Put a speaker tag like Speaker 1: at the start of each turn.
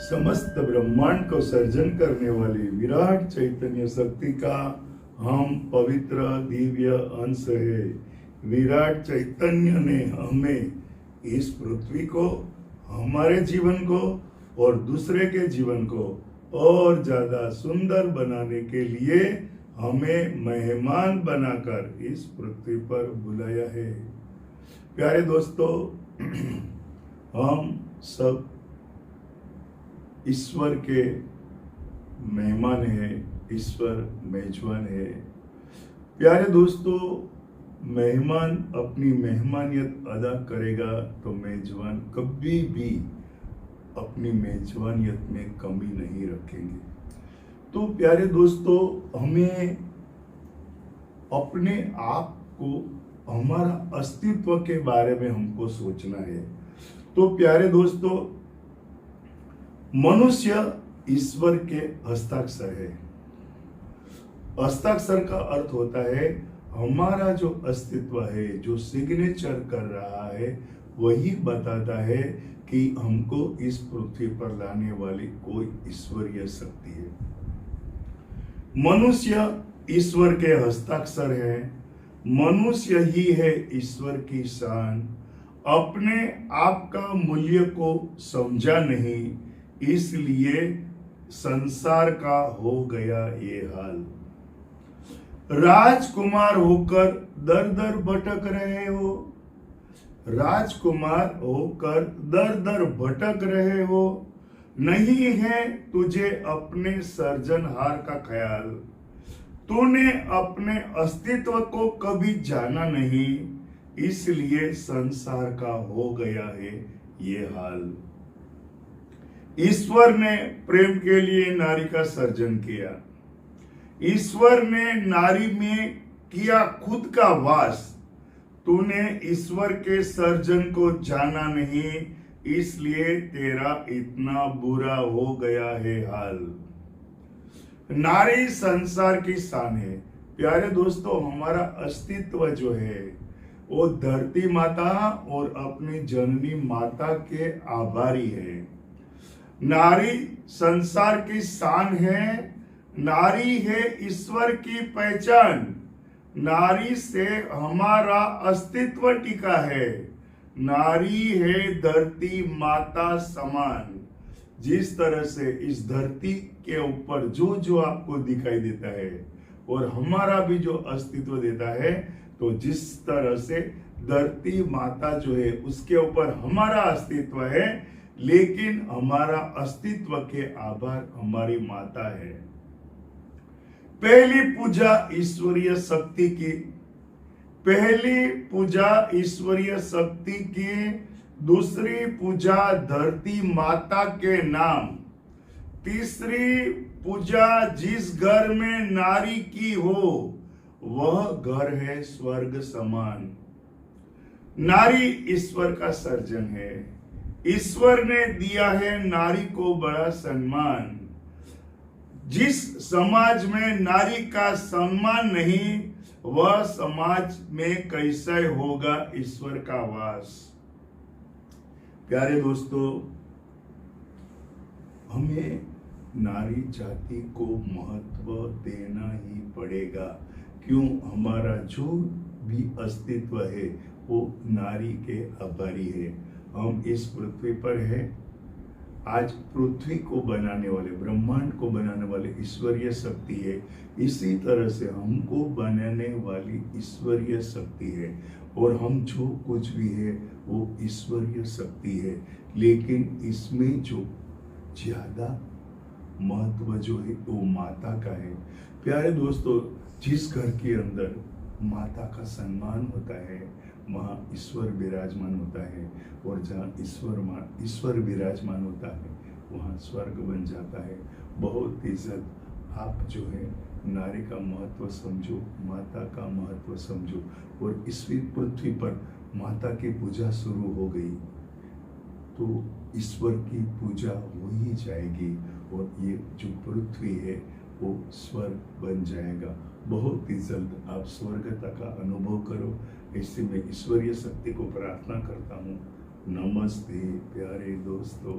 Speaker 1: समस्त ब्रह्मांड को सर्जन करने वाली विराट चैतन्य शक्ति का हम पवित्र दिव्य अंश है। विराट चैतन्य ने हमें इस पृथ्वी को, हमारे जीवन को और दूसरे के जीवन को और ज्यादा सुंदर बनाने के लिए हमें मेहमान बनाकर इस पृथ्वी पर बुलाया है। प्यारे दोस्तों, हम सब ईश्वर के मेहमान हैं, ईश्वर मेजबान है। प्यारे दोस्तों, मेहमान अपनी मेहमानियत अदा करेगा तो मेजबान कभी भी अपनी मेजबानियत में कमी नहीं रखेंगे। तो प्यारे दोस्तों, हमें अपने आप को, हमारा अस्तित्व के बारे में हमको सोचना है। तो प्यारे दोस्तों, मनुष्य ईश्वर के हस्ताक्षर है। हस्ताक्षर का अर्थ होता है हमारा जो अस्तित्व है, जो सिग्नेचर कर रहा है, वही बताता है कि हमको इस पृथ्वी पर लाने वाली कोई ईश्वरीय शक्ति है। मनुष्य ईश्वर के हस्ताक्षर है। मनुष्य ही है ईश्वर की शान। अपने आप का मूल्य को समझा नहीं, इसलिए संसार का हो गया ये हाल। राजकुमार होकर दर दर भटक रहे हो, राजकुमार होकर दर दर भटक रहे हो। नहीं है तुझे अपने सृजनहार का ख्याल। तूने अपने अस्तित्व को कभी जाना नहीं, इसलिए संसार का हो गया है ये हाल। ईश्वर ने प्रेम के लिए नारी का सर्जन किया। ईश्वर ने नारी में किया खुद का वास। तूने ईश्वर के सर्जन को जाना नहीं, इसलिए तेरा इतना बुरा हो गया है हाल। नारी संसार की शान है। प्यारे दोस्तों, हमारा अस्तित्व जो है वो धरती माता और अपनी जननी माता के आभारी है। नारी संसार की शान है। नारी है ईश्वर की पहचान। नारी से हमारा अस्तित्व टिका है। नारी है धरती माता समान। जिस तरह से इस धरती के ऊपर जो जो आपको दिखाई देता है और हमारा भी जो अस्तित्व देता है, तो जिस तरह से धरती माता जो है उसके ऊपर हमारा अस्तित्व है, लेकिन हमारा अस्तित्व के आभार हमारी माता है। पहली पूजा ईश्वरीय शक्ति की, पहली पूजा ईश्वरीय शक्ति की, दूसरी पूजा धरती माता के नाम, तीसरी पूजा जिस घर में नारी की हो वह घर है स्वर्ग समान। नारी ईश्वर का सर्जन है। ईश्वर ने दिया है नारी को बड़ा सम्मान। जिस समाज में नारी का सम्मान नहीं, वह समाज में कैसे होगा ईश्वर का वास। प्यारे दोस्तों, हमें नारी जाति को महत्व देना ही पड़ेगा। क्यों? हमारा जो भी अस्तित्व है वो नारी के आभारी है। हम इस पृथ्वी पर है। आज पृथ्वी को बनाने वाले, ब्रह्मांड को बनाने वाले ईश्वरीय शक्ति है। इसी तरह से हमको बनाने वाली ईश्वरीय शक्ति है और हम जो कुछ भी है वो ईश्वरीय शक्ति है। लेकिन इसमें जो ज्यादा महत्व जो है वो माता का है। प्यारे दोस्तों, जिस घर के अंदर माता का सम्मान होता है वहाँ ईश्वर विराजमान होता है, और जहाँ ईश्वर विराजमान होता है वहाँ स्वर्ग बन जाता है। बहुत इज्जत आप जो है नारी का महत्व समझो, माता का महत्व समझो। और इस पृथ्वी पर माता की पूजा शुरू हो गई तो ईश्वर की पूजा हो ही जाएगी और ये जो पृथ्वी है वो स्वर्ग बन जाएगा। बहुत ही जल्द आप स्वर्गता का अनुभव करो, ऐसे मैं ईश्वरीय शक्ति को प्रार्थना करता हूँ। नमस्ते प्यारे दोस्तों।